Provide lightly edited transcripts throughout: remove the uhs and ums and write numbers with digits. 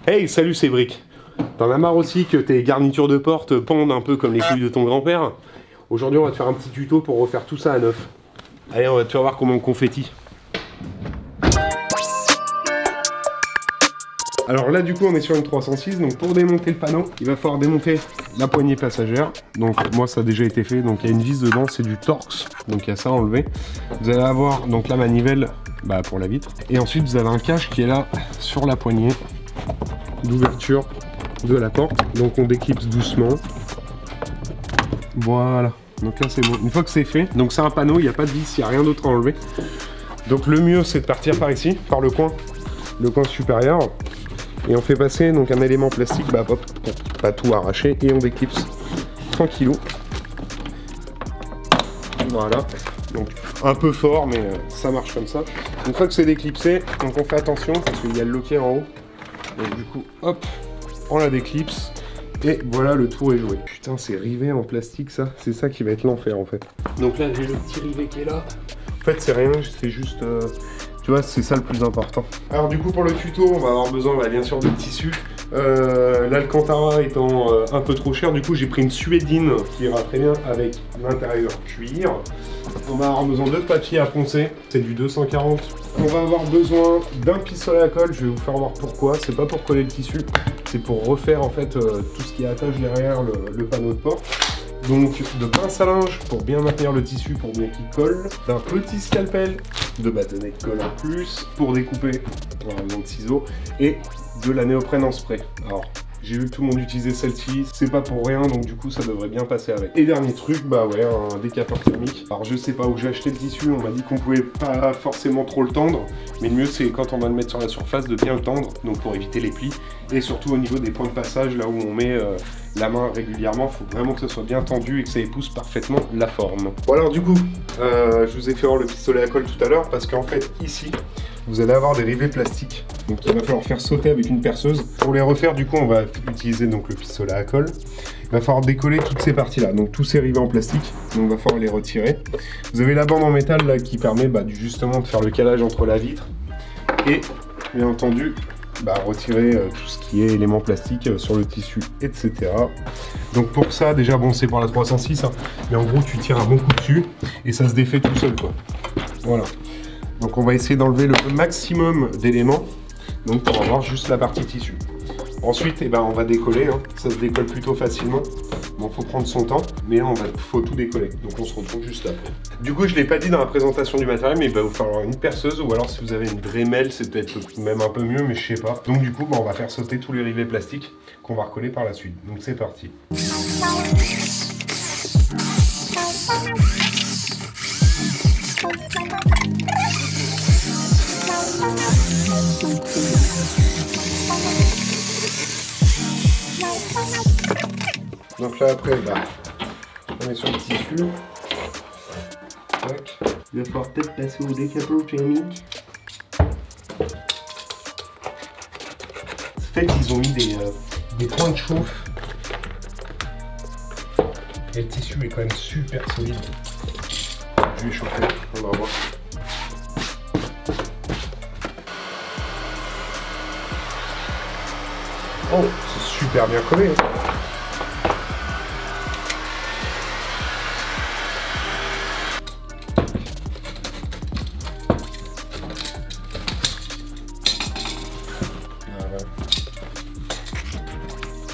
Hey, salut, c'est Brick. T'en as marre aussi que tes garnitures de porte pendent un peu comme les couilles de ton grand-père? Aujourd'hui, on va te faire un petit tuto pour refaire tout ça à neuf. Allez, on va te faire voir comment on confetti. Alors là, du coup, on est sur une 306, donc pour démonter le panneau, il va falloir démonter la poignée passagère. Donc moi, ça a déjà été fait, donc il y a une vis dedans, c'est du Torx, donc il y a ça à enlever. Vous allez avoir donc la manivelle pour la vitre, et ensuite vous avez un cache qui est là sur la poignée d'ouverture de la porte. Donc on déclipse doucement. Voilà, donc là c'est bon. Une fois que c'est fait, donc c'est un panneau, il n'y a pas de vis, il n'y a rien d'autre à enlever. Donc le mieux c'est de partir par ici, par le coin supérieur. Et on fait passer donc un élément plastique pour pas tout arracher, et on déclipse tranquillou. Voilà, donc un peu fort mais ça marche comme ça. Une fois que c'est déclipsé, donc on fait attention parce qu'il y a le loquet en haut. Donc du coup, hop, on la déclipse et voilà, le tour est joué. Putain, c'est rivet en plastique ça, c'est ça qui va être l'enfer en fait. Donc là j'ai le petit rivet qui est là. En fait c'est rien, c'est juste... tu vois, c'est ça le plus important. Alors du coup pour le tuto, on va avoir besoin bien sûr de tissu. L'Alcantara étant un peu trop cher, du coup j'ai pris une suédine qui ira très bien avec l'intérieur cuir. On va avoir besoin de papier à poncer, c'est du 240. On va avoir besoin d'un pistolet à colle, je vais vous faire voir pourquoi. C'est pas pour coller le tissu, c'est pour refaire en fait tout ce qui attache derrière le panneau de porte. Donc de pince à linge pour bien maintenir le tissu, pour bien qu'il colle, d'un petit scalpel, de bâtonnet de colle en plus pour découper, donc de ciseaux, et de la néoprène en spray. Alors j'ai vu que tout le monde utilisait celle-ci, c'est pas pour rien, donc du coup ça devrait bien passer avec. Et dernier truc, un décapeur thermique. Alors je sais pas où j'ai acheté le tissu, on m'a dit qu'on pouvait pas forcément trop le tendre, mais le mieux c'est quand on va le mettre sur la surface de bien le tendre, donc pour éviter les plis, et surtout au niveau des points de passage, là où on met la main régulièrement, il faut vraiment que ce soit bien tendu et que ça épouse parfaitement la forme. Bon alors du coup, je vous ai fait voir le pistolet à colle tout à l'heure, parce qu'en fait ici, vous allez avoir des rivets plastiques, donc il va falloir faire sauter avec une perceuse. Pour les refaire, du coup, on va utiliser donc le pistolet à colle. Il va falloir décoller toutes ces parties-là, donc tous ces rivets en plastique, donc il va falloir les retirer. Vous avez la bande en métal là qui permet justement de faire le calage entre la vitre et bien entendu retirer tout ce qui est éléments plastiques sur le tissu, etc. Donc pour ça, déjà bon, c'est pour la 306, hein, mais en gros tu tires un bon coup dessus et ça se défait tout seul quoi. Voilà. Donc on va essayer d'enlever le maximum d'éléments, donc pour avoir juste la partie tissu. Ensuite, on va décoller, hein. Ça se décolle plutôt facilement. Bon, faut prendre son temps, mais faut tout décoller. Donc on se retrouve juste après. Du coup, je l'ai pas dit dans la présentation du matériel, mais il va vous falloir une perceuse, ou alors si vous avez une Dremel, c'est peut-être même un peu mieux, mais je sais pas. Donc du coup, on va faire sauter tous les rivets plastiques qu'on va recoller par la suite. Donc c'est parti. Donc là après, on est sur le tissu. Tac. Il va falloir peut-être passer au décapeur thermique. En fait, ils ont mis des points de chauffe. Et le tissu est quand même super solide. Je vais chauffer, on va voir. Oh, c'est super bien collé. Hein.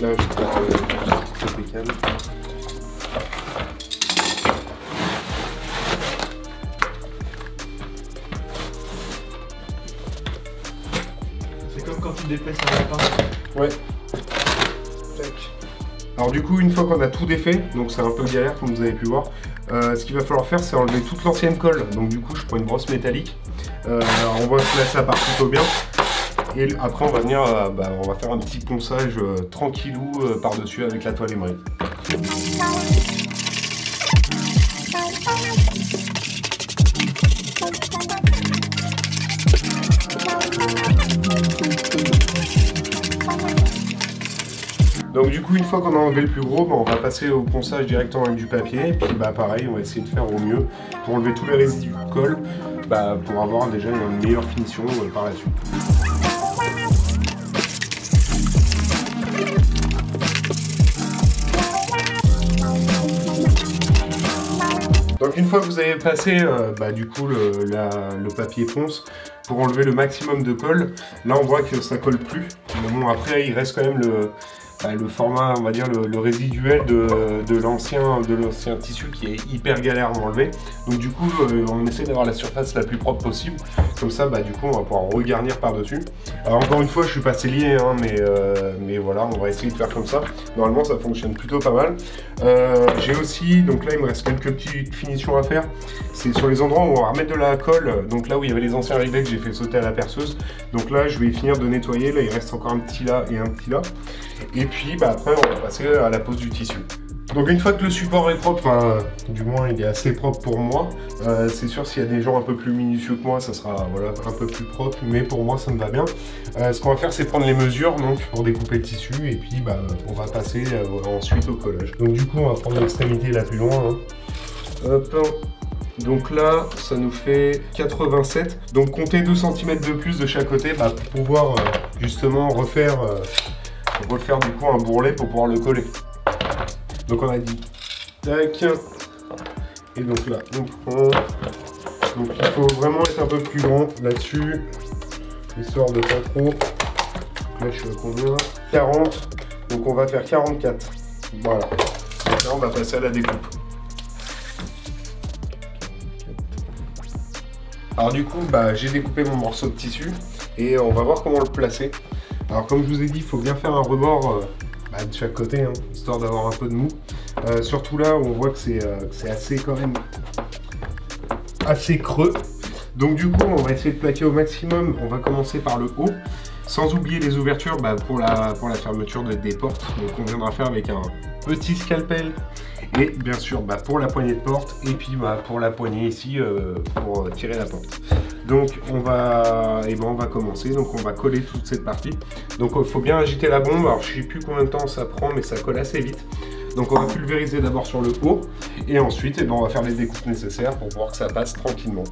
Là, je vais faire le pécan. C'est comme quand tu déplaces un lapin. Ouais. Tac. Alors du coup, une fois qu'on a tout défait, donc c'est un peu galère comme vous avez pu voir, ce qu'il va falloir faire, c'est enlever toute l'ancienne colle. Donc du coup, je prends une brosse métallique. On va placer la part plutôt bien. Et après, on va venir, on va faire un petit ponçage tranquillou par-dessus avec la toile émeraude. Donc du coup, une fois qu'on a enlevé le plus gros, on va passer au ponçage directement avec du papier. Et puis pareil, on va essayer de faire au mieux pour enlever tous les résidus de colle, pour avoir déjà une meilleure finition par la suite. fois que vous avez passé du coup le papier ponce pour enlever le maximum de colle, là on voit que ça colle plus. Mais bon, après il reste quand même le format, on va dire le résiduel de l'ancien tissu qui est hyper galère à enlever. Donc du coup on essaie d'avoir la surface la plus propre possible, comme ça du coup on va pouvoir regarnir par dessus. Alors encore une fois je suis pas scellé hein, mais voilà, on va essayer de faire comme ça. Normalement ça fonctionne plutôt pas mal. J'ai aussi, donc là il me reste quelques petites finitions à faire, c'est sur les endroits où on va remettre de la colle, donc là où il y avait les anciens rivets que j'ai fait sauter à la perceuse. Donc là je vais finir de nettoyer, là il reste encore un petit là et un petit là. Et puis après on va passer à la pose du tissu. Donc une fois que le support est propre, enfin du moins il est assez propre pour moi, c'est sûr s'il y a des gens un peu plus minutieux que moi, ça sera voilà, un peu plus propre, mais pour moi ça me va bien. Ce qu'on va faire c'est prendre les mesures donc pour découper le tissu et puis on va passer ensuite au collage. Donc du coup on va prendre l'extrémité la plus loin. Hein. Hop. Donc là, ça nous fait 87. Donc comptez 2 cm de plus de chaque côté pour pouvoir justement refaire du coup un bourrelet pour pouvoir le coller. Donc on a dit tac. Et donc là, on prend. Donc il faut vraiment être un peu plus grand là-dessus, histoire de pas trop. Là je suis à combien? 40. Donc on va faire 44. Voilà. Donc là on va passer à la découpe. Alors du coup, j'ai découpé mon morceau de tissu et on va voir comment le placer. Alors comme je vous ai dit, il faut bien faire un rebord de chaque côté, hein, histoire d'avoir un peu de mou. Surtout là où on voit que c'est assez quand même assez creux. Donc du coup, on va essayer de plaquer au maximum. On va commencer par le haut, sans oublier les ouvertures pour la fermeture des portes. Donc on viendra faire avec un petit scalpel. Et bien sûr pour la poignée de porte et puis pour la poignée ici pour tirer la porte. Donc on va commencer, donc on va coller toute cette partie. Donc il faut bien agiter la bombe, alors je sais plus combien de temps ça prend mais ça colle assez vite. Donc on va pulvériser d'abord sur le haut et ensuite on va faire les découpes nécessaires pour voir que ça passe tranquillement.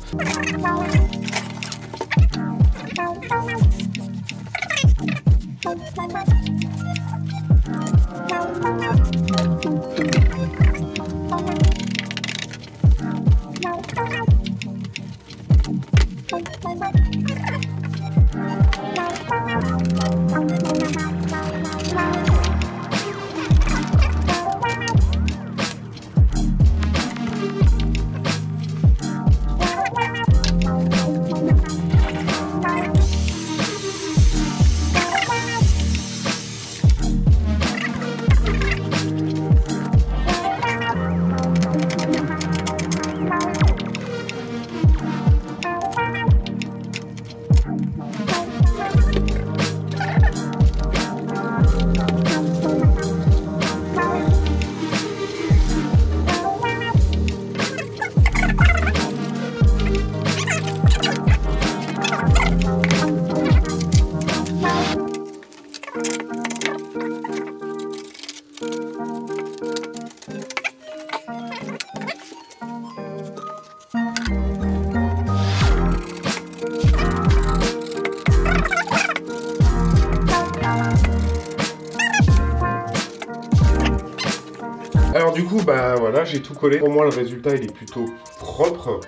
Alors du coup voilà, j'ai tout collé. Pour moi le résultat il est plutôt propre.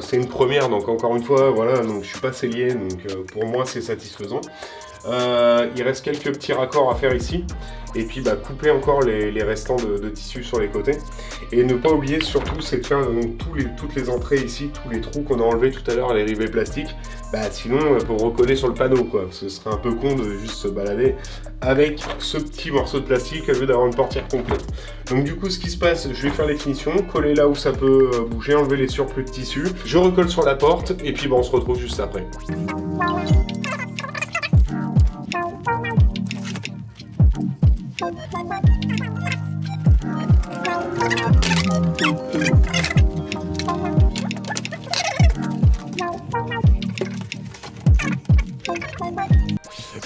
C'est une première donc encore une fois voilà, donc je suis pas sellier donc pour moi c'est satisfaisant. Il reste quelques petits raccords à faire ici et puis couper encore les restants de tissu sur les côtés et ne pas oublier surtout c'est de faire donc, toutes les entrées ici, tous les trous qu'on a enlevés tout à l'heure, les rivets plastiques, sinon pour recoller sur le panneau quoi, ce serait un peu con de juste se balader avec ce petit morceau de plastique au lieu d'avoir une portière complète. Donc du coup ce qui se passe, je vais faire les finitions, coller là où ça peut bouger, enlever les surplus de tissu, je recolle sur la porte et puis on se retrouve juste après.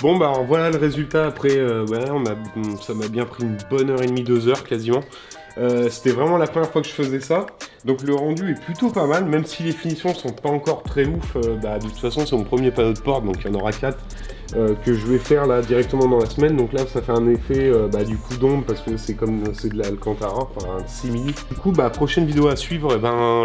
Bon voilà le résultat après, ça m'a bien pris une bonne heure et demie, 2 heures quasiment. C'était vraiment la première fois que je faisais ça, donc le rendu est plutôt pas mal, même si les finitions sont pas encore très ouf, de toute façon c'est mon premier panneau de porte, donc il y en aura 4. que je vais faire là directement dans la semaine. Donc là ça fait un effet du coup d'ombre parce que c'est comme c'est de l'Alcantara, enfin un simili. Du coup prochaine vidéo à suivre,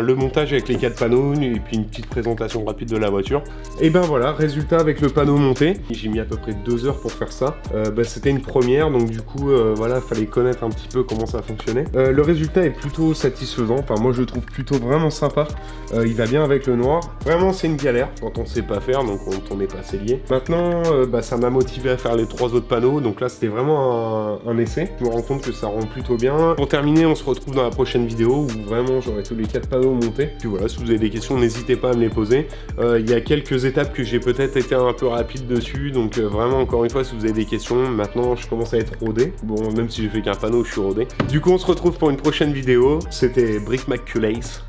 le montage avec les 4 panneaux et puis une petite présentation rapide de la voiture. Et voilà, résultat avec le panneau monté. J'ai mis à peu près 2 heures pour faire ça. C'était une première, donc du coup voilà, fallait connaître un petit peu comment ça fonctionnait. Le résultat est plutôt satisfaisant, enfin moi je le trouve plutôt vraiment sympa. Il va bien avec le noir. Vraiment c'est une galère quand on sait pas faire, donc on n'est pas assez lié. Maintenant ça m'a motivé à faire les 3 autres panneaux, donc là c'était vraiment un essai. Je me rends compte que ça rend plutôt bien. Pour terminer, on se retrouve dans la prochaine vidéo où vraiment j'aurai tous les 4 panneaux montés. Puis voilà, si vous avez des questions, n'hésitez pas à me les poser. Il y a quelques étapes que j'ai peut-être été un peu rapide dessus, donc vraiment encore une fois, si vous avez des questions, maintenant je commence à être rodé. Bon, même si j'ai fait qu'un panneau, je suis rodé. Du coup, on se retrouve pour une prochaine vidéo. C'était Brick McCulace.